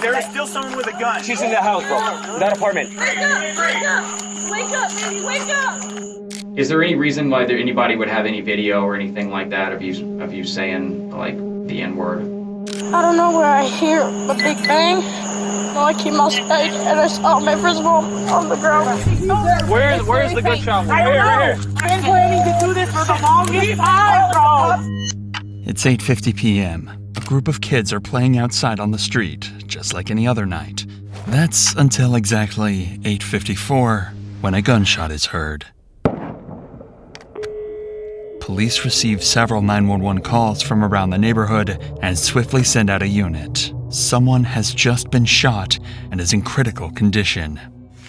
There is still someone with a gun. She's in that house, bro. That apartment. Wake up! Wake up! Wake up, baby! Wake up! Is there any reason why anybody would have any video or anything like that of you saying like the N-word? I don't know where I hear a big bang. No, I came outside and I saw my first mom on the ground. Where's the gunshot? Here. I've been planning to do this for the longest time, bro. It's 8:50 p.m. A group of kids are playing outside on the street, just like any other night. That's until exactly 8:54, when a gunshot is heard. Police receive several 911 calls from around the neighborhood and swiftly send out a unit. Someone has just been shot and is in critical condition.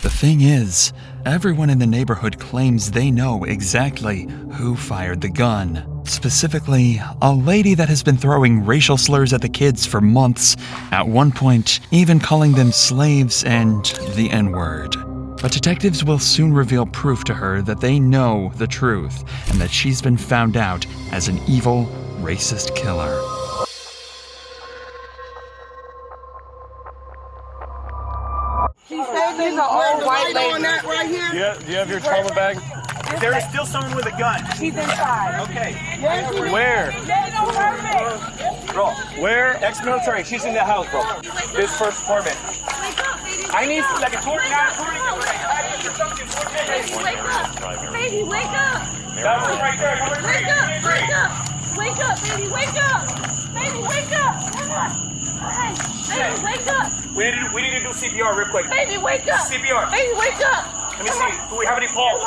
The thing is, everyone in the neighborhood claims they know exactly who fired the gun. Specifically, a lady that has been throwing racial slurs at the kids for months, at one point even calling them slaves and the N-word. But detectives will soon reveal proof to her that they know the truth and that she's been found out as an evil, racist killer. She said there's an old white lady. Do you have your trauma bag? There is still someone with a gun. She's inside. Okay. Where? Don't hurt me. Bro, where? Ex-military. She's in that house, bro. This first apartment. I need like a tour. Baby, wake up! Baby, wake up! That one right there. Wake up! Wake up! Wake up, baby! Wake up! Baby, wake up! Come on! Hey, baby, wake up! We need to do CPR real quick. Baby, wake up! CPR. Baby, wake up! Let me see. Do we have any pulse?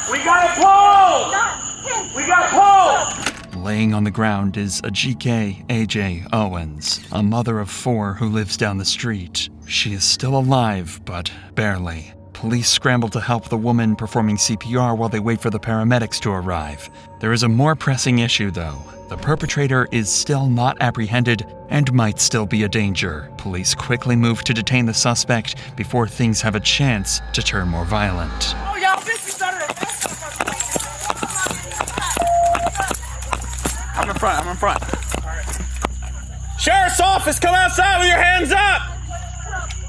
We got a pole! We got a pole! Laying on the ground is a GK AJ Owens, a mother of 4 who lives down the street. She is still alive, but barely. Police scramble to help the woman performing CPR while they wait for the paramedics to arrive. There is a more pressing issue, though. The perpetrator is still not apprehended and might still be a danger. Police quickly move to detain the suspect before things have a chance to turn more violent. Oh, y'all bitches better. I'm in front. Sheriff's office, come outside with your hands up!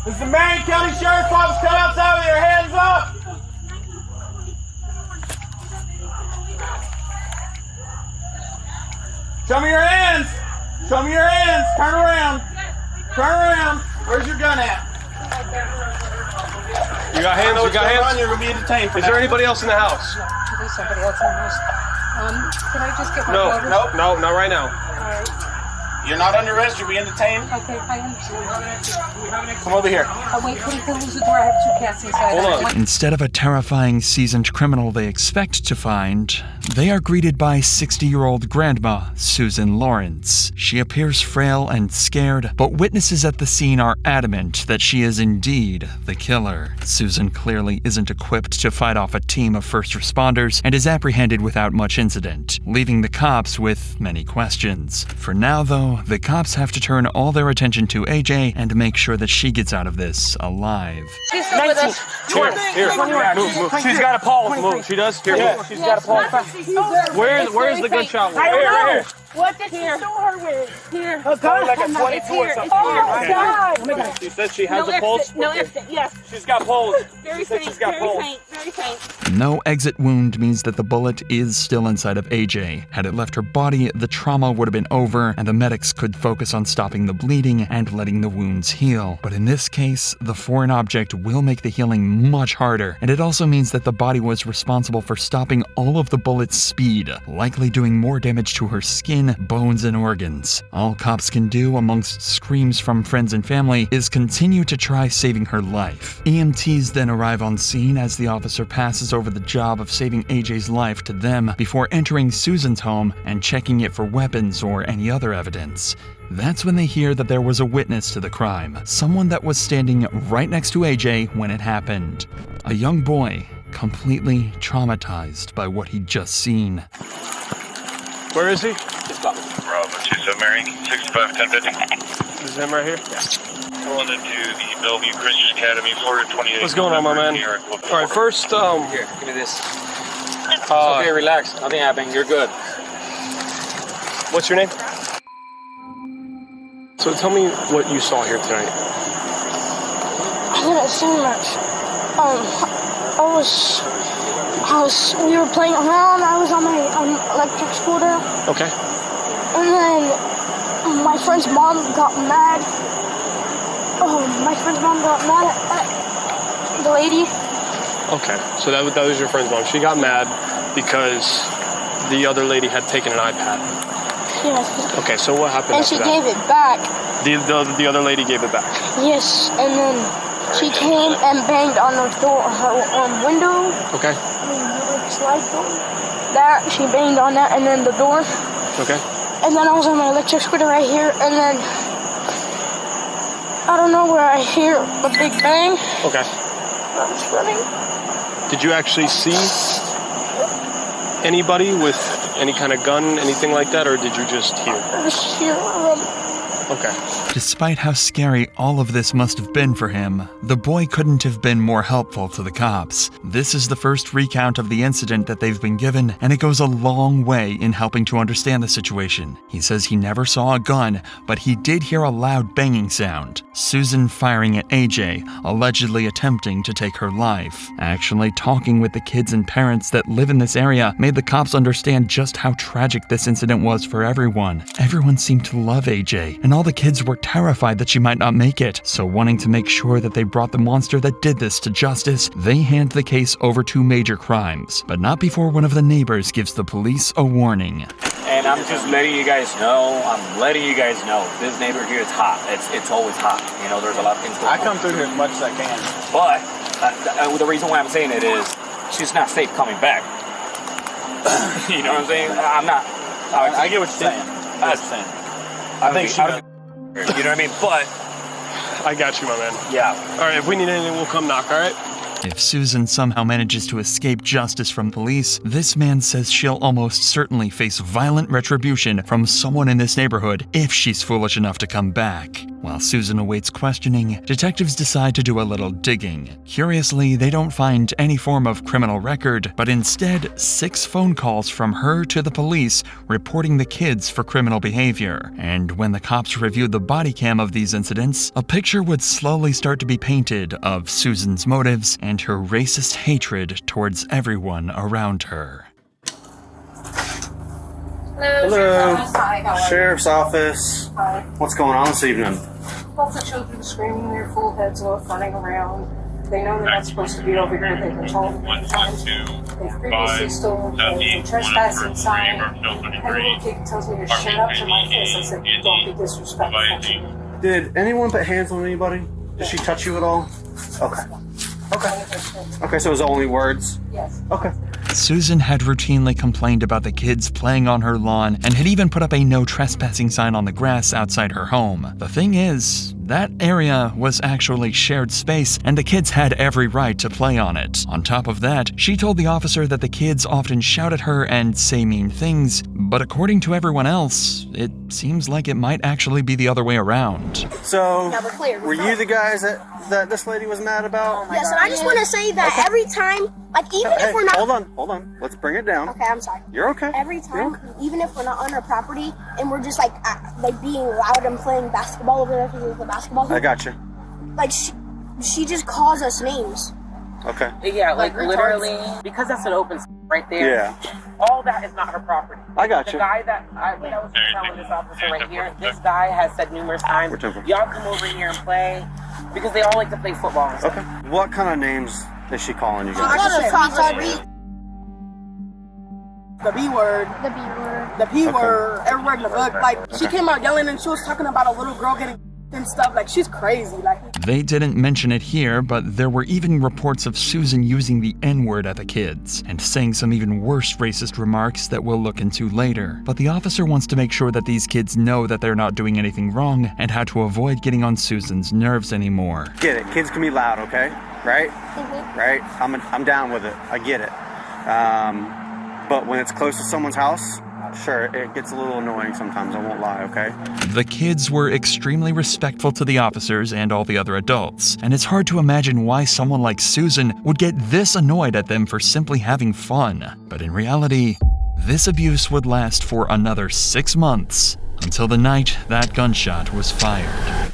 This is the Marion County Sheriff's Office, come outside with your hands up! Show me your hands! Show me your hands! Turn around! Where's your gun at? You got hands? You got hands? You're gonna be detained for Is there anybody else in the house? There's somebody else in the house. Can I just get my daughter? No, not right now. All right. You're not under arrest, you're being detained. Okay, I understand. Come over here. Oh, wait, please close the door. I have 2 cats inside. Hold on. Instead of a terrifying, seasoned criminal they expect to find, they are greeted by 60-year-old grandma Susan Lawrence. She appears frail and scared, but witnesses at the scene are adamant that she is indeed the killer. Susan clearly isn't equipped to fight off a team of first responders and is apprehended without much incident, leaving the cops with many questions. For now, though, the cops have to turn all their attention to AJ and make sure that she gets out of this alive. She's still with us. Here. Move. She's got a pulse. Move. She does? Here. Yeah. She's got a pulse. Where's the gunshot? Here. What did she throw her with? Here. Like a 22 or something. Oh, God. She says she has a pulse? No exit, yes. She's got pulse. Very She said faint, she's got very pulse. faint, very faint. No exit wound means that the bullet is still inside of AJ. Had it left her body, the trauma would have been over, and the medics could focus on stopping the bleeding and letting the wounds heal. But in this case, the foreign object will make the healing much harder, and it also means that the body was responsible for stopping all of the bullet's speed, likely doing more damage to her skin, bones, and organs. All cops can do, amongst screams from friends and family, is continue to try saving her life. EMTs then arrive on scene as the officer passes over the job of saving AJ's life to them before entering Susan's home and checking it for weapons or any other evidence. That's when they hear that there was a witness to the crime, someone that was standing right next to AJ when it happened. A young boy, completely traumatized by what he'd just seen. Where is he? Bravo 27 Mary, 65 1050. This is him right here? Pulling into the Bellevue Christian Academy, Florida 28. What's going on, my man? Alright, first, Here, give me this. Okay, relax. Nothing happened. You're good. What's your name? So tell me what you saw here tonight. I didn't see much. We were playing around. I was on my electric scooter. Okay. And then my friend's mom got mad. My friend's mom got mad at the lady. Okay, so that was your friend's mom. She got mad because the other lady had taken an iPad. Yes. Okay, so what happened And after she that? gave it back. The other lady gave it back. Yes, and then she came and banged on her door, her window. Okay. Slide door. That, she banged on that, and then the door. Okay. And then I was on my electric scooter right here, and then I don't know where I hear a big bang. Okay. I was running. Did you actually see anybody with any kind of gun, anything like that, or did you just hear? I was here running. Okay. Despite how scary all of this must have been for him, the boy couldn't have been more helpful to the cops. This is the first recount of the incident that they've been given, and it goes a long way in helping to understand the situation. He says he never saw a gun, but he did hear a loud banging sound. Susan firing at AJ, allegedly attempting to take her life. Actually, talking with the kids and parents that live in this area made the cops understand just how tragic this incident was for everyone. Everyone seemed to love AJ, and all the kids were terrified that she might not make it. So wanting to make sure that they brought the monster that did this to justice, they hand the case over to Major Crimes, but not before one of the neighbors gives the police a warning. And I'm just letting you guys know, this neighborhood here is hot. It's always hot. You know, there's a lot of things going on. I come through here as much as I can. But the reason why I'm saying it is she's not safe coming back. You know what I'm saying? I'm not. I get what you're saying. I think she. You know what I mean? But I got you, my man. yeah. All right, if we need anything, we'll come knock, all right? If Susan somehow manages to escape justice from police, this man says she'll almost certainly face violent retribution from someone in this neighborhood if she's foolish enough to come back. While Susan awaits questioning, detectives decide to do a little digging. Curiously, they don't find any form of criminal record, but instead 6 phone calls from her to the police reporting the kids for criminal behavior. And when the cops reviewed the body cam of these incidents, a picture would slowly start to be painted of Susan's motives and her racist hatred towards everyone around her. Hello. Hi. Sheriff's Office. Hi. What's going on this evening? Both the children screaming their full heads off, running around. They know they're not supposed to be over here. They've been told many times. They've previously stolen a trespassing sign. And the little kid tells me to shut up to my face. I said, don't be disrespectful. Did anyone put hands on anybody? Did she touch you at all? Okay. Okay, so it was only words? Yes. Okay. Susan had routinely complained about the kids playing on her lawn and had even put up a no trespassing sign on the grass outside her home. The thing is, that area was actually shared space and the kids had every right to play on it. On top of that, she told the officer that the kids often shout at her and say mean things, but according to everyone else, it seems like it might actually be the other way around. So, Now we're clear. were you the guys that this lady was mad about? Yes, and I just want to say that every time, like even if we're not. Hold on. Let's bring it down. Okay, I'm sorry. You're okay. Every time, even if we're not on her property and we're just like being loud and playing basketball over there because of the basketball hoop, I got you. like she just calls us names. Okay. Yeah, like literally, because that's an open right there. Yeah. All that is not her property. I got The you. guy that I was telling this officer right here, this guy has said numerous times, y'all come over here and play, because they all like to play football and stuff. Okay. What kind of names is she calling you guys? The B word. The B word. The P word. Every word in the book. Like, she came out yelling and she was talking about a little girl getting and stuff. Like, she's crazy. Like, They didn't mention it here, but there were even reports of Susan using the N-word at the kids and saying some even worse racist remarks that we'll look into later. But the officer wants to make sure that these kids know that they're not doing anything wrong and how to avoid getting on Susan's nerves anymore. Get it. Kids can be loud, okay? Right? Right? I'm down with it. I get it. But when it's close to someone's house, sure, it gets a little annoying sometimes, I won't lie, okay? The kids were extremely respectful to the officers and all the other adults, and it's hard to imagine why someone like Susan would get this annoyed at them for simply having fun. But in reality, this abuse would last for another 6 months until the night that gunshot was fired.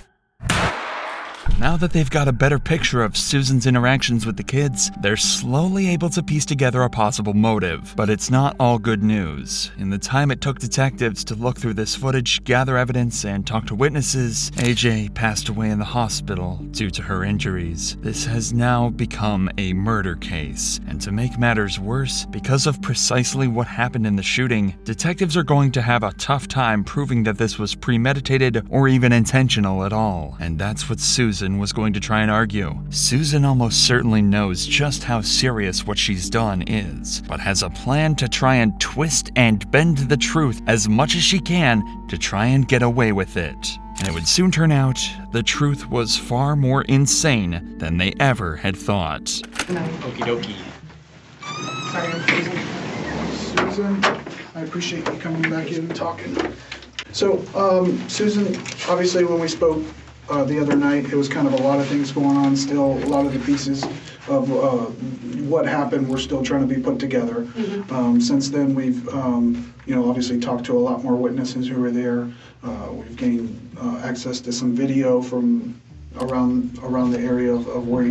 Now that they've got a better picture of Susan's interactions with the kids, they're slowly able to piece together a possible motive. But it's not all good news. In the time it took detectives to look through this footage, gather evidence, and talk to witnesses, AJ passed away in the hospital due to her injuries. This has now become a murder case. And to make matters worse, because of precisely what happened in the shooting, detectives are going to have a tough time proving that this was premeditated or even intentional at all. And that's what Susan was going to try and argue. Susan almost certainly knows just how serious what she's done is, but has a plan to try and twist and bend the truth as much as she can to try and get away with it. And it would soon turn out the truth was far more insane than they ever had thought. Okie dokie. Sorry, I'm Susan, I appreciate you coming back in and talking. So, Susan, obviously when we spoke the other night, it was kind of a lot of things going on still. A lot of the pieces of what happened were still trying to be put together. Since then, we've obviously talked to a lot more witnesses who were there. We've gained access to some video from around the area of where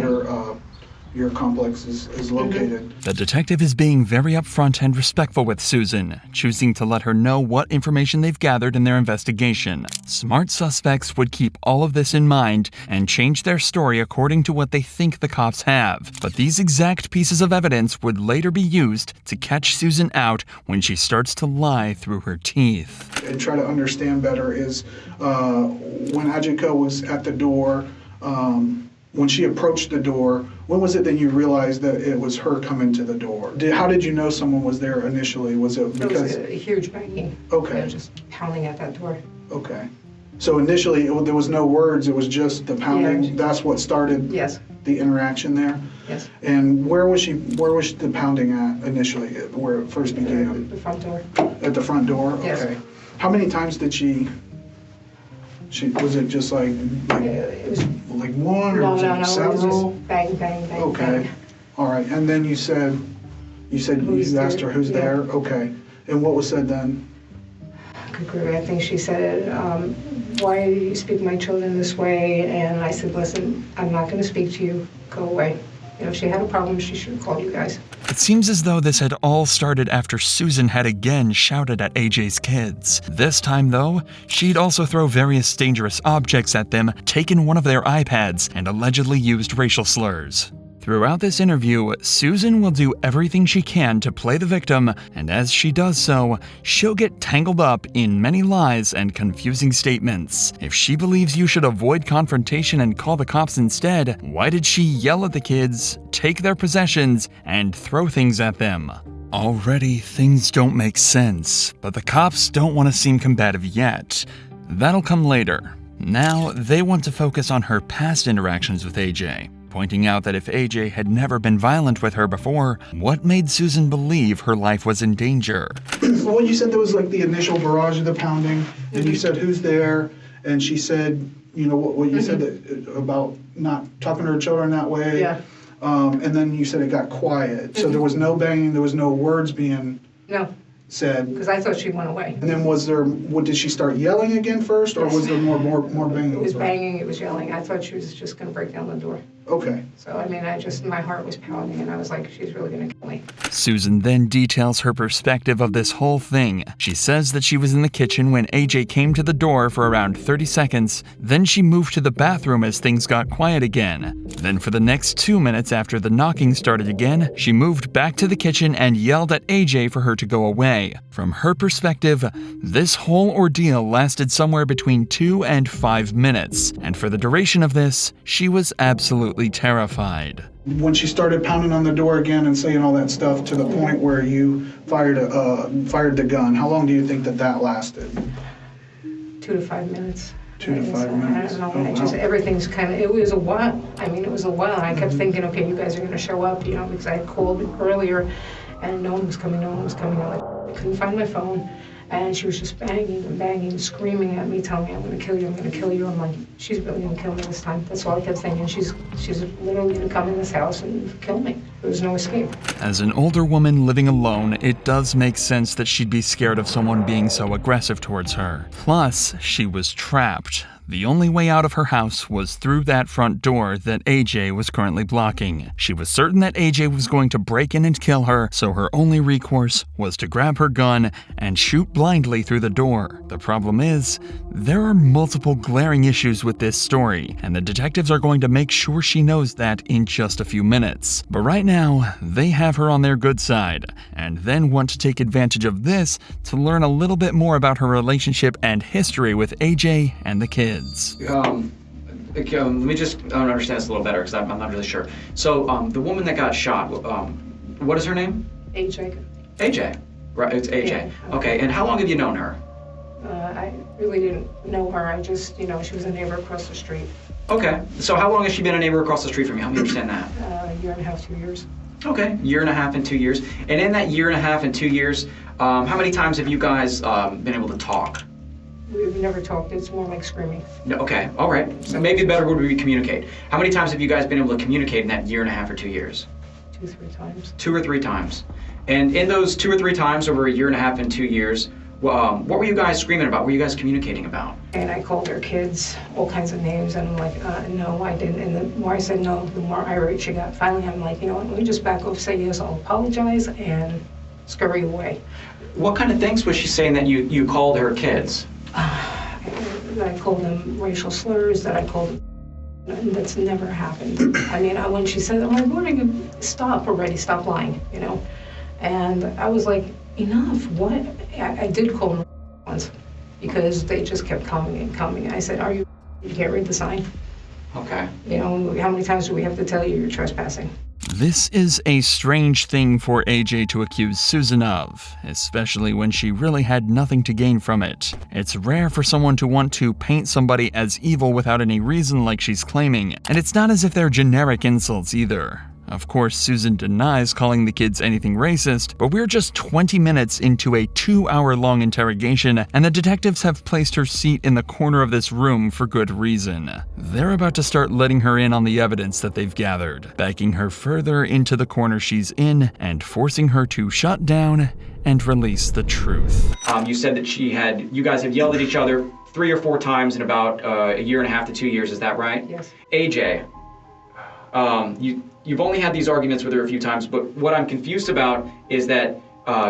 your complex is located. The detective is being very upfront and respectful with Susan, choosing to let her know what information they've gathered in their investigation. Smart suspects would keep all of this in mind and change their story according to what they think the cops have. But these exact pieces of evidence would later be used to catch Susan out when she starts to lie through her teeth. And try to understand better is when Ajiko was at the door, when she approached the door, when was it that you realized that it was her coming to the door? How did you know someone was there initially? Was it because... It was a huge banging. Okay. They just pounding at that door. Okay. So initially, there was no words, it was just the pounding? Yeah. That's what started the interaction there? Yes. And where was the pounding at initially, where it first began? The front door. At the front door? Yes. Okay. How many times did she was it just like it was, like one or no, was no, it no, several? it was just bang, bang, bang, Okay. bang. All right. And then you said you asked her who's there? Okay. And what was said then? I think she said, why do you speak to my children this way? And I said, listen, I'm not going to speak to you. Go away. You know, if she had a problem, she should have called you guys. It seems as though this had all started after Susan had again shouted at AJ's kids. This time, though, she'd also throw various dangerous objects at them, taken one of their iPads, and allegedly used racial slurs. Throughout this interview, Susan will do everything she can to play the victim, and as she does so, she'll get tangled up in many lies and confusing statements. If she believes you should avoid confrontation and call the cops instead, why did she yell at the kids, take their possessions, and throw things at them? Already, things don't make sense, but the cops don't want to seem combative yet. That'll come later. Now, they want to focus on her past interactions with AJ. Pointing out that if AJ had never been violent with her before, what made Susan believe her life was in danger? Well, you said there was like the initial barrage of the pounding, and you said who's there, and she said, you know, what you said that, about not talking to her children that way. Yeah. And then you said it got quiet. So there was no banging, there was no words being said. Because I thought she went away. And then did she start yelling again first, or was there more banging? It was banging, it was yelling. I thought she was just going to break down the door. Okay. So, I mean, my heart was pounding, and I was like, she's really going to kill me. Susan then details her perspective of this whole thing. She says that she was in the kitchen when AJ came to the door for around 30 seconds, then she moved to the bathroom as things got quiet again. Then for the next 2 minutes after the knocking started again, she moved back to the kitchen and yelled at AJ for her to go away. From her perspective, this whole ordeal lasted somewhere between 2 and 5 minutes, and for the duration of this, she was absolutely terrified. When she started pounding on the door again and saying all that stuff to the point where you fired the gun, how long do you think that lasted? 2 to 5 minutes. 2 to 5 minutes. I don't know. Everything's kind of, it was a while. I mean, it was a while. I kept thinking, okay, you guys are going to show up, you know, because I had called earlier and no one was coming. I couldn't find my phone. And she was just banging and banging, screaming at me, telling me, I'm going to kill you, I'm going to kill you. I'm like, she's really going to kill me this time. That's all I kept thinking. She's literally going to come in this house and kill me. There was no escape. As an older woman living alone, it does make sense that she'd be scared of someone being so aggressive towards her. Plus, she was trapped. The only way out of her house was through that front door that AJ was currently blocking. She was certain that AJ was going to break in and kill her, so her only recourse was to grab her gun and shoot blindly through the door. The problem is, there are multiple glaring issues with this story, and the detectives are going to make sure she knows that in just a few minutes. But right now, they have her on their good side, and then want to take advantage of this to learn a little bit more about her relationship and history with AJ and the kids. Let me just understand this a little better because I'm not really sure. So, the woman that got shot, what is her name? AJ. AJ. Right, it's AJ. Yeah. Okay, and how long have you known her? I really didn't know her. I just, she was a neighbor across the street. Okay, so how long has she been a neighbor across the street from you? Help me understand that. A year and a half, 2 years. Okay, year and a half and 2 years. And in that year and a half and 2 years, how many times have you guys been able to talk? We've never talked. It's more like screaming. No, okay, all right. So maybe the better word would be communicate. How many times have you guys been able to communicate in that year and a half or 2 years? 2 or 3 times. 2 or 3 times. And in those 2 or 3 times over a year and a half and 2 years, what were you guys screaming about? What were you guys communicating about? And I called their kids all kinds of names, and I'm like, no, I didn't. And the more I said no, the more irate she got. Finally, I'm like, let me just back off, say yes, I'll apologize, and scurry away. What kind of things was she saying that you called her kids? That I called them racial slurs, that I called them, that's never happened. I mean, when she said, I'm like, stop already, stop lying, And I was like, enough, what? I did call them once because they just kept coming and coming. I said, you can't read the sign? Okay. How many times do we have to tell you you're trespassing? This is a strange thing for AJ to accuse Susan of, especially when she really had nothing to gain from it. It's rare for someone to want to paint somebody as evil without any reason like she's claiming, and it's not as if they're generic insults either. Of course, Susan denies calling the kids anything racist, but we're just 20 minutes into a 2-hour-long interrogation, and the detectives have placed her seat in the corner of this room for good reason. They're about to start letting her in on the evidence that they've gathered, backing her further into the corner she's in, and forcing her to shut down and release the truth. You said that you guys have yelled at each other 3 or 4 times in about a year and a half to 2 years, is that right? Yes. AJ, you've only had these arguments with her a few times, but what I'm confused about is that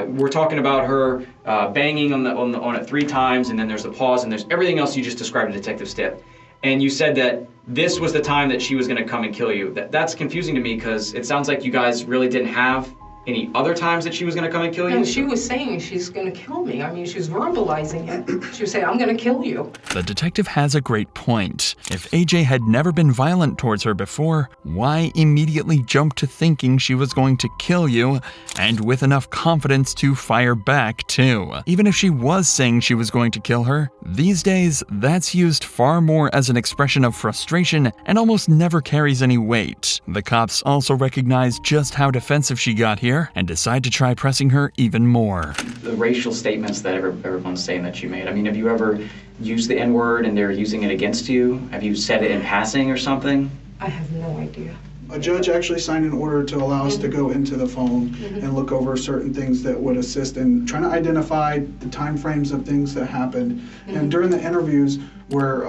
we're talking about her banging on it 3 times, and then there's the pause, and there's everything else you just described to Detective Stitt. And you said that this was the time that she was going to come and kill you. That's confusing to me because it sounds like you guys really didn't have any other times that she was going to come and kill you? No, she was saying she's going to kill me. I mean, she was verbalizing it. She was saying, I'm going to kill you. The detective has a great point. If AJ had never been violent towards her before, why immediately jump to thinking she was going to kill you, and with enough confidence to fire back too? Even if she was saying she was going to kill her, these days that's used far more as an expression of frustration and almost never carries any weight. The cops also recognize just how defensive she got here and decide to try pressing her even more. The racial statements that everyone's saying that you made, I mean, have you ever used the N-word and they're using it against you? Have you said it in passing or something? I have no idea. A judge actually signed an order to allow us to go into the phone and look over certain things that would assist in trying to identify the time frames of things that happened. And during the interviews where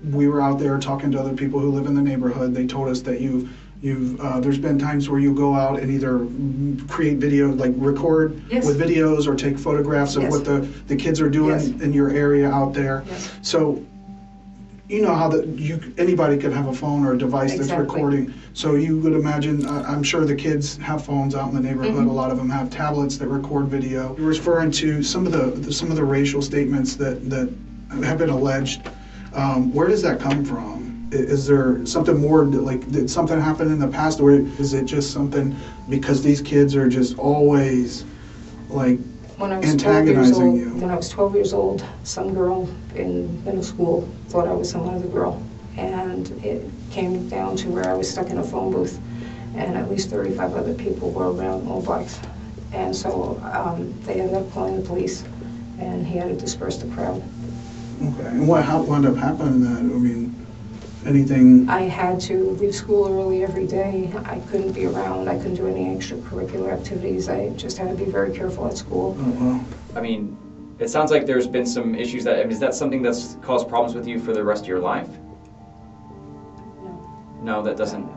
we were out there talking to other people who live in the neighborhood, they told us that there's been times where you go out and either create video, like record with videos, or take photographs of what the kids are doing in your area out there. So you know how anybody could have a phone or a device that's recording. So you would imagine, I'm sure the kids have phones out in the neighborhood. A lot of them have tablets that record video. You're referring to some of the racial statements that have been alleged. Where does that come from? Is there something more, like, did something happen in the past, or is it just something because these kids are just always, like, antagonizing you? When I was 12 years old, some girl in middle school thought I was some other girl. And it came down to where I was stuck in a phone booth, and at least 35 other people were around, all blacks. And so they ended up calling the police, and he had to disperse the crowd. Okay, and what wound up happening then? I mean, Anything? I had to leave school early every day. I couldn't be around. I couldn't do any extracurricular activities. I just had to be very careful at school. I mean, it sounds like there's been some issues that, I mean, is that something that's caused problems with you for the rest of your life? No, that doesn't.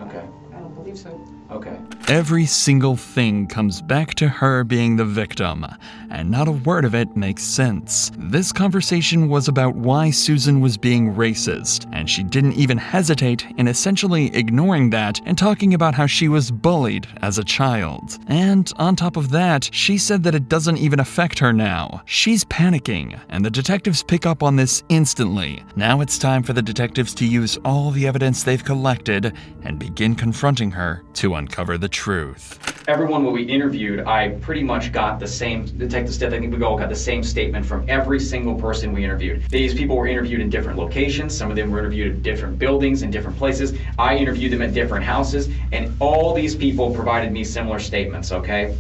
Okay. I don't believe so. Okay. Every single thing comes back to her being the victim, and not a word of it makes sense. This conversation was about why Susan was being racist, and she didn't even hesitate in essentially ignoring that and talking about how she was bullied as a child. And on top of that, she said that it doesn't even affect her now. She's panicking, and the detectives pick up on this instantly. Now it's time for the detectives to use all the evidence they've collected and begin confronting her to uncover the truth. Everyone we interviewed, I pretty much got the same, Detective Stith, I think we all got the same statement from every single person we interviewed. These people were interviewed in different locations. Some of them were interviewed in different buildings, in different places. I interviewed them at different houses, and all these people provided me similar statements, okay?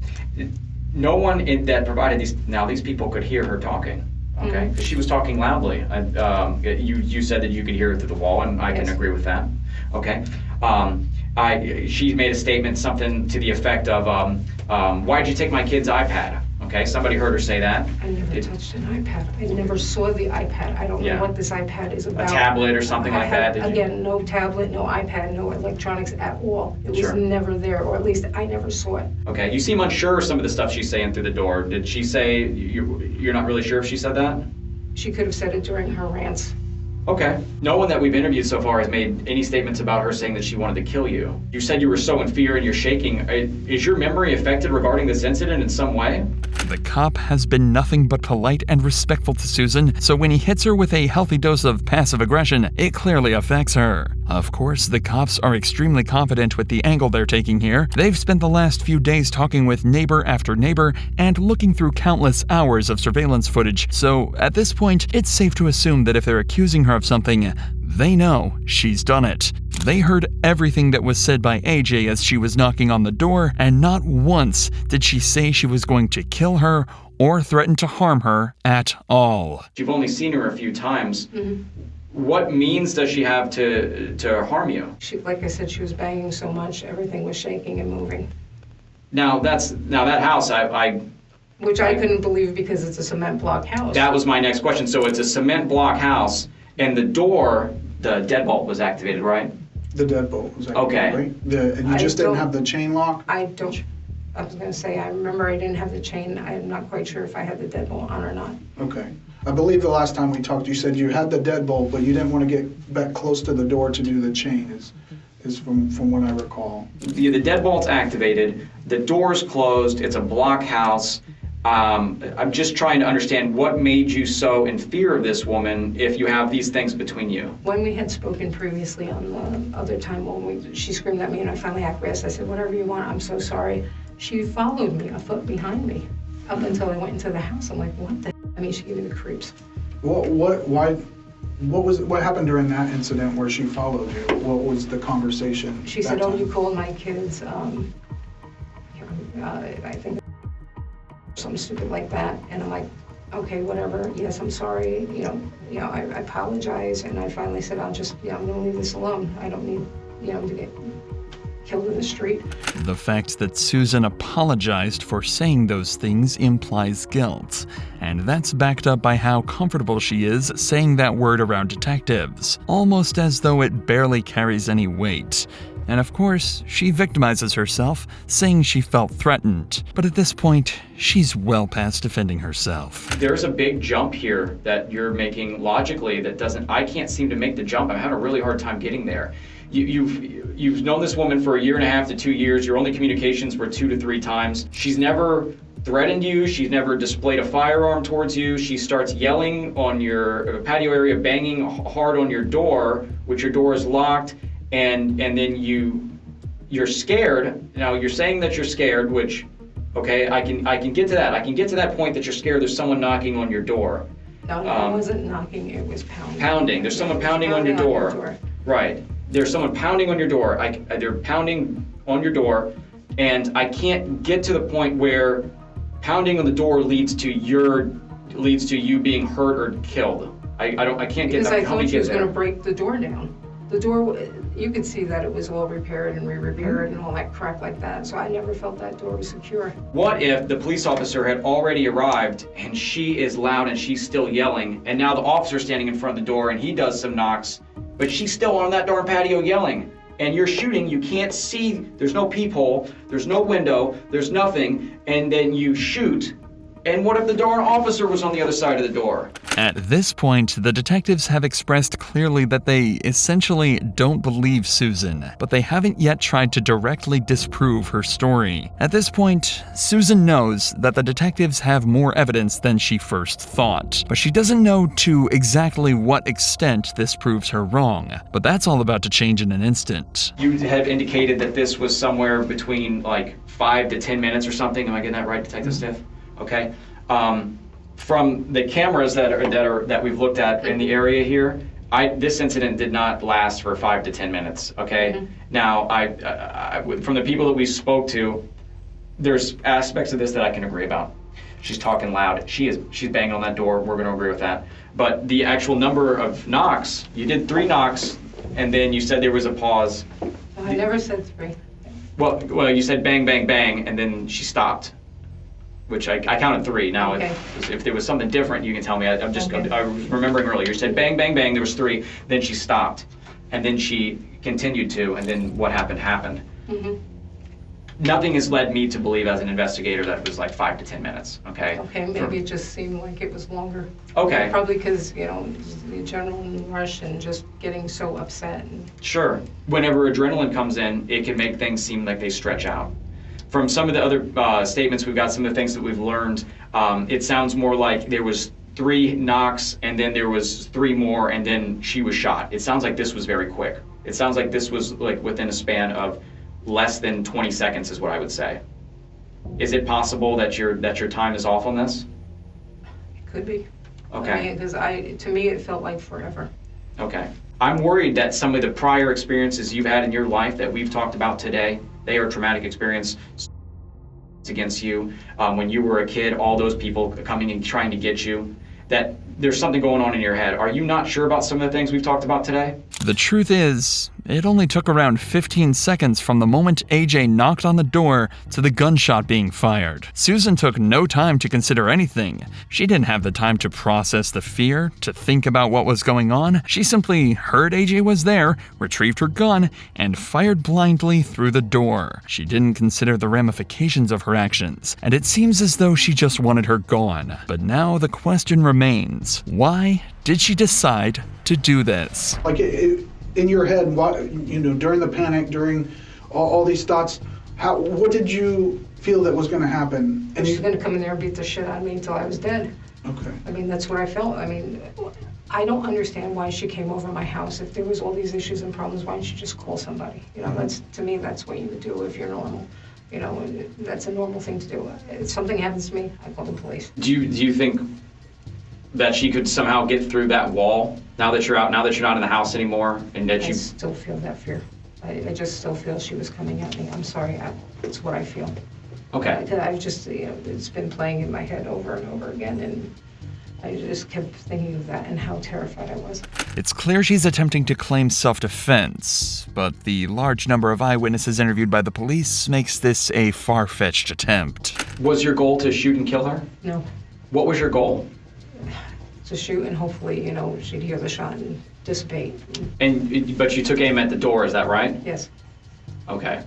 No one that provided these, now these people could hear her talking. Okay, she was talking loudly. You said that you could hear it through the wall, and I can agree with that. Okay, she made a statement, something to the effect of, "Why'd you take my kid's iPad?" Okay, somebody heard her say that. I never touched an iPad. I never saw the iPad. I don't know what this iPad is about. A tablet or something like that? Again, no tablet, no iPad, no electronics at all. It was never there, or at least I never saw it. Okay, you seem unsure of some of the stuff she's saying through the door. Did she say, you're not really sure if she said that? She could have said it during her rants. Okay. No one that we've interviewed so far has made any statements about her saying that she wanted to kill you. You said you were so in fear and you're shaking. Is your memory affected regarding this incident in some way? The cop has been nothing but polite and respectful to Susan, so when he hits her with a healthy dose of passive aggression, it clearly affects her. Of course, the cops are extremely confident with the angle they're taking here. They've spent the last few days talking with neighbor after neighbor and looking through countless hours of surveillance footage, so at this point, it's safe to assume that if they're accusing her of something, they know she's done it. They heard everything that was said by AJ as she was knocking on the door, and not once did she say she was going to kill her or threaten to harm her at all. You've only seen her a few times. What means does she have to harm you? Like I said, she was banging so much, everything was shaking and moving. Now that house, Which I couldn't believe because it's a cement block house. That was my next question. So it's a cement block house, and the door, the deadbolt was activated, right? The deadbolt was activated, right? And you just didn't have the chain lock? I was going to say, I remember I didn't have the chain. I'm not quite sure if I had the deadbolt on or not. Okay. I believe the last time we talked, you said you had the deadbolt, but you didn't want to get back close to the door to do the chain, is from what I recall. The deadbolt's activated, the door's closed, it's a block house. I'm just trying to understand what made you so in fear of this woman if you have these things between you. When we had spoken previously on the other time when she screamed at me and I finally acquiesced, I said, whatever you want, I'm so sorry. She followed me a foot behind me up until I went into the house. I'm like, what the hell? I mean, she gave me the creeps. What happened during that incident where she followed you? What was the conversation? She said, oh, you called my kids. I think something stupid like that, and I'm like, okay, whatever. Yes, I'm sorry. I apologize, and I finally said, I'm gonna leave this alone. I don't need, to get killed in the street. The fact that Susan apologized for saying those things implies guilt, and that's backed up by how comfortable she is saying that word around detectives, almost as though it barely carries any weight. And of course, she victimizes herself, saying she felt threatened. But at this point, she's well past defending herself. There's a big jump here that you're making logically I can't seem to make the jump. I'm having a really hard time getting there. You've known this woman for 1.5 to 2 years. Your only communications were 2 to 3 times. She's never threatened you. She's never displayed a firearm towards you. She starts yelling on your patio area, banging hard on your door, which your door is locked. And then you're scared. Now you're saying that you're scared, which, okay, I can get to that. I can get to that point that you're scared. There's someone knocking on your door. No, it wasn't knocking. It was pounding. Pounding. There's someone pounding on your door. Right. There's someone pounding on your door. They're pounding on your door, and I can't get to the point where pounding on the door leads to you being hurt or killed. I can't get that. Because I thought she was going to break the door down. The door, you could see that it was all repaired and re-repaired and all that crap like that, so I never felt that door was secure. What if the police officer had already arrived and she is loud and she's still yelling, and now the officer's standing in front of the door and he does some knocks, but she's still on that darn patio yelling, and you're shooting, you can't see, there's no peephole, there's no window, there's nothing, and then you shoot, and what if the darn officer was on the other side of the door? At this point, the detectives have expressed clearly that they essentially don't believe Susan, but they haven't yet tried to directly disprove her story. At this point, Susan knows that the detectives have more evidence than she first thought, but she doesn't know to exactly what extent this proves her wrong. But that's all about to change in an instant. You have indicated that this was somewhere between like 5 to 10 minutes or something. Am I getting that right, Detective Stiff? Okay. From the cameras that we've looked at in the area here, this incident did not last for 5 to 10 minutes. Okay. Mm-hmm. Now, from the people that we spoke to, there's aspects of this that I can agree about. She's talking loud. She's banging on that door. We're going to agree with that. But the actual number of knocks, you did 3 knocks, and then you said there was a pause. I never said 3. Well, you said bang, bang, bang, and then she stopped. Which I counted 3. Now, okay. if there was something different, you can tell me. I was remembering earlier. You said bang, bang, bang. There was 3. Then she stopped, and then she continued to, and then what happened. Mm-hmm. Nothing has led me to believe, as an investigator, that it was like 5 to 10 minutes. Okay. Okay. Maybe it just seemed like it was longer. Okay. Probably because the adrenaline rush and just getting so upset. Sure. Whenever adrenaline comes in, it can make things seem like they stretch out. From some of the other statements we've got, some of the things that we've learned, it sounds more like there was 3 knocks and then there was 3 more and then she was shot. It sounds like this was very quick. It sounds like this was like within a span of less than 20 seconds is what I would say. Is it possible that your time is off on this? It could be. Okay. Because to me it felt like forever. Okay. I'm worried that some of the prior experiences you've had in your life that we've talked about today, they are traumatic experience against you. When you were a kid, all those people coming and trying to get you, that there's something going on in your head. Are you not sure about some of the things we've talked about today? The truth is, it only took around 15 seconds from the moment AJ knocked on the door to the gunshot being fired. Susan took no time to consider anything. She didn't have the time to process the fear, to think about what was going on. She simply heard AJ was there, retrieved her gun, and fired blindly through the door. She didn't consider the ramifications of her actions, and it seems as though she just wanted her gone. But now the question remains, why did she decide to do this? Like in your head, during the panic, during all these thoughts, what did you feel that was going to happen? And she's going to come in there and beat the shit out of me until I was dead. Okay. I mean, that's what I felt. I mean, I don't understand why she came over my house. If there was all these issues and problems, why didn't she just call somebody? To me, that's what you would do if you're normal. That's a normal thing to do. If something happens to me, I call the police. Do you think that she could somehow get through that wall now that you're out, now that you're not in the house anymore, and that I still feel that fear. I just still feel she was coming at me. I'm sorry. It's what I feel. Okay. I've just, it's been playing in my head over and over again, and I just kept thinking of that and how terrified I was. It's clear she's attempting to claim self-defense, but the large number of eyewitnesses interviewed by the police makes this a far-fetched attempt. Was your goal to shoot and kill her? No. What was your goal? To shoot and hopefully, she'd hear the shot and dissipate. But you took aim at the door, is that right? Yes. Okay.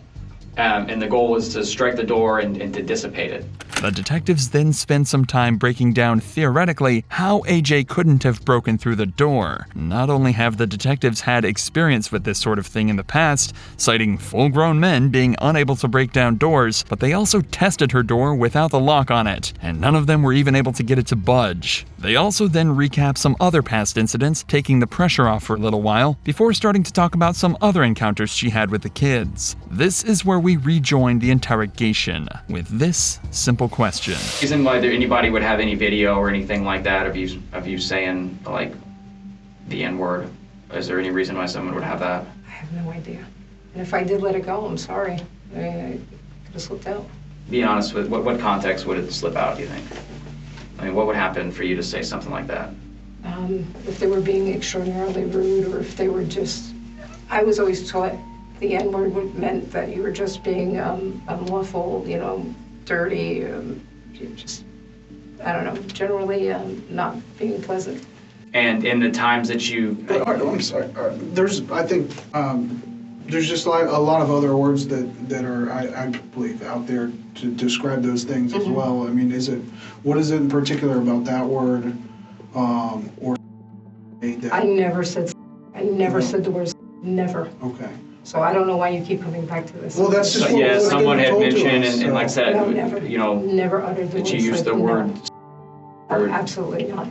And the goal was to strike the door and to dissipate it. The detectives then spend some time breaking down, theoretically, how AJ couldn't have broken through the door. Not only have the detectives had experience with this sort of thing in the past, citing full-grown men being unable to break down doors, but they also tested her door without the lock on it, and none of them were even able to get it to budge. They also then recap some other past incidents, taking the pressure off for a little while, before starting to talk about some other encounters she had with the kids. This is where we rejoin the interrogation with this simple question. Reason why anybody would have any video or anything like that of you saying like the N-word? Is there any reason why someone would have that? I have no idea. And if I did let it go, I'm sorry. I could have slipped out. Be honest with what context would it slip out, do you think? I mean, what would happen for you to say something like that? If they were being extraordinarily rude, or if they were just I was always taught the N-word meant that you were just being unlawful, you know, dirty, just, I don't know, generally not being pleasant. And in the times that you... I'm sorry. I think there's just a lot of other words that are, I believe, out there to describe those things as well. I mean, what is it in particular about that word or that... I never said the words, never. Okay. So I don't know why you keep coming back to this. Well, that's just what someone had mentioned, us, and like I said, no, never, you know, never uttered the that you words used the like, word... No. Absolutely not.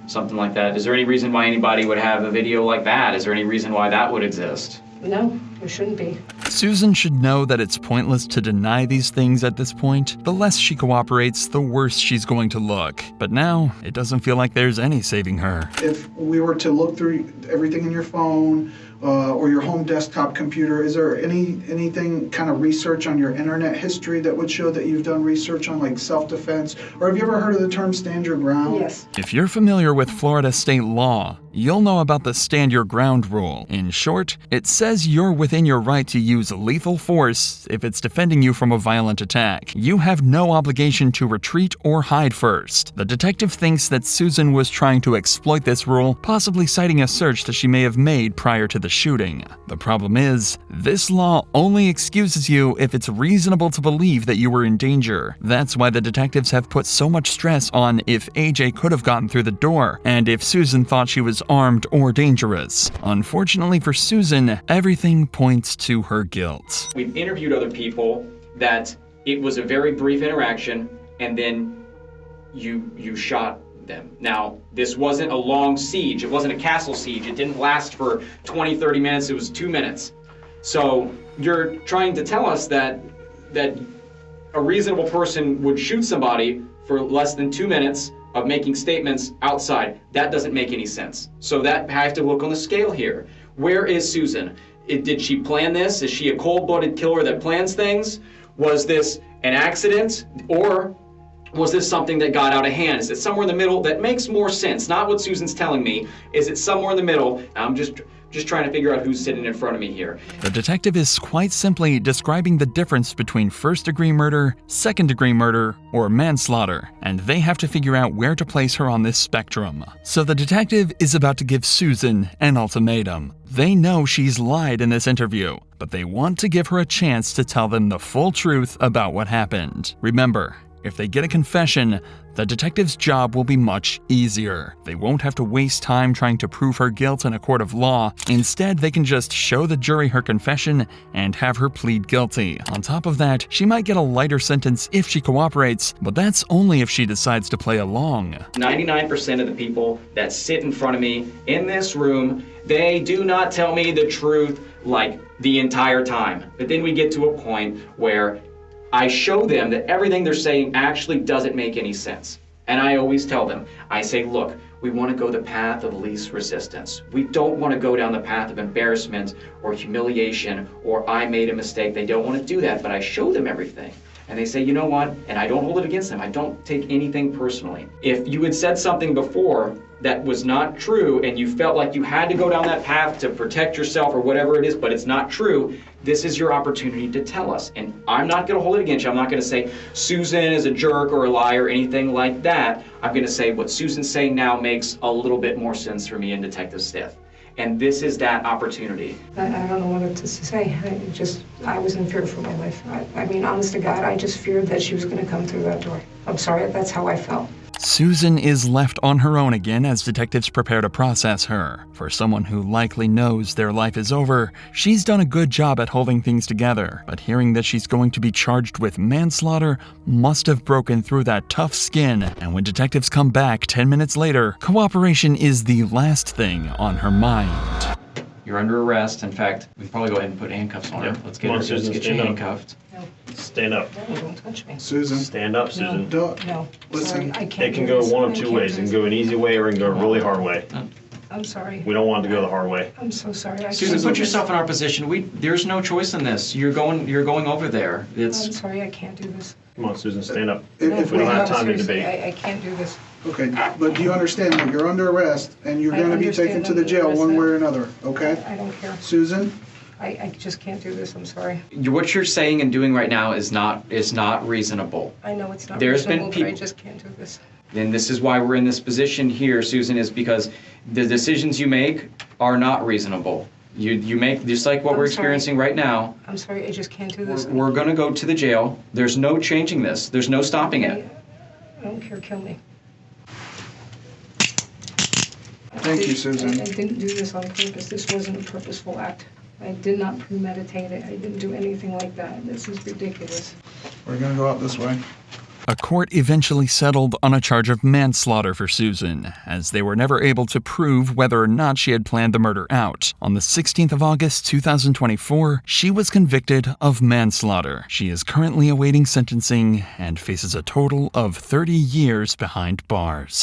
Something like that. Is there any reason why anybody would have a video like that? Is there any reason why that would exist? No, there shouldn't be. Susan should know that it's pointless to deny these things at this point. The less she cooperates, the worse she's going to look. But now, it doesn't feel like there's any saving her. If we were to look through everything in your phone or your home desktop computer, is there anything kind of research on your internet history that would show that you've done research on like self-defense? Or have you ever heard of the term stand your ground? Yes. If you're familiar with Florida state law, you'll know about the stand your ground rule. In short, it says you're within your right to use lethal force if it's defending you from a violent attack. You have no obligation to retreat or hide first. The detective thinks that Susan was trying to exploit this rule, possibly citing a search that she may have made prior to the shooting. The problem is, this law only excuses you if it's reasonable to believe that you were in danger. That's why the detectives have put so much stress on if AJ could have gotten through the door, and if Susan thought she was armed or dangerous. Unfortunately for Susan, everything points to her guilt. We've interviewed other people that it was a very brief interaction, and then you shot them. Now, this wasn't a long siege. It wasn't a castle siege. It didn't last for 20, 30 minutes. It was 2 minutes. So you're trying to tell us that a reasonable person would shoot somebody for less than 2 minutes of making statements outside. That doesn't make any sense. So that I have to look on the scale here. Where is Susan? Did she plan this? Is she a cold-blooded killer that plans things? Was this an accident? Or was this something that got out of hand? Is it somewhere in the middle? That makes more sense. Not what Susan's telling me. Is it somewhere in the middle? I'm just trying to figure out who's sitting in front of me here. The detective is quite simply describing the difference between first-degree murder, second-degree murder, or manslaughter, and they have to figure out where to place her on this spectrum. So the detective is about to give Susan an ultimatum. They know she's lied in this interview, but they want to give her a chance to tell them the full truth about what happened. Remember, if they get a confession, the detective's job will be much easier. They won't have to waste time trying to prove her guilt in a court of law. Instead, they can just show the jury her confession and have her plead guilty. On top of that, she might get a lighter sentence if she cooperates, but that's only if she decides to play along. 99% of the people that sit in front of me in this room, they do not tell me the truth like the entire time. But then we get to a point where I show them that everything they're saying actually doesn't make any sense. And I always tell them, I say, look, we want to go the path of least resistance. We don't want to go down the path of embarrassment or humiliation or I made a mistake. They don't want to do that, but I show them everything. And they say, you know what? And I don't hold it against them. I don't take anything personally. If you had said something before that was not true and you felt like you had to go down that path to protect yourself or whatever it is, but it's not true, this is your opportunity to tell us. And I'm not going to hold it against you. I'm not going to say Susan is a jerk or a liar or anything like that. I'm going to say what Susan's saying now makes a little bit more sense for me and Detective Stiff. And this is that opportunity. I don't know what to say. I was in fear for my life. I mean, honest to God, I just feared that she was going to come through that door. I'm sorry, that's how I felt. Susan is left on her own again as detectives prepare to process her. For someone who likely knows their life is over, she's done a good job at holding things together, but hearing that she's going to be charged with manslaughter must have broken through that tough skin, and when detectives come back 10 minutes later, cooperation is the last thing on her mind. You're under arrest. In fact, we can probably go ahead and put handcuffs on her. Yep. Let's get you handcuffed. No. Stand up. No, don't touch me. Susan. Stand up, Susan. No. Listen, Sorry, I can't It can do go this. one I of two can't ways. do It can this. go an easy way or it can go a really hard way. I'm sorry. We don't want it to go the hard way. I'm so sorry. Susan, put yourself in our position. There's no choice in this. You're going over there. I'm sorry, I can't do this. Come on, Susan, stand up. If we don't have time to seriously, debate. I can't do this. Okay, but do you understand that you're under arrest and you're I going to be understand taken to the under jail arrest. one way or another, okay? I don't care. Susan? I just can't do this, I'm sorry. What you're saying and doing right now is not reasonable. I know it's not There's been reasonable, but I people- just can't do this. And this is why we're in this position here, Susan, is because the decisions you make are not reasonable. You make, just like what I'm we're sorry. experiencing right now, I'm sorry, I just can't do this. we're gonna go to the jail. There's no changing this. There's no stopping it. I don't care, kill me. Thank you, Susan. I didn't do this on purpose. This wasn't a purposeful act. I did not premeditate it. I didn't do anything like that. This is ridiculous. We're going to go out this way. A court eventually settled on a charge of manslaughter for Susan, as they were never able to prove whether or not she had planned the murder out. On the 16th of August, 2024, she was convicted of manslaughter. She is currently awaiting sentencing and faces a total of 30 years behind bars.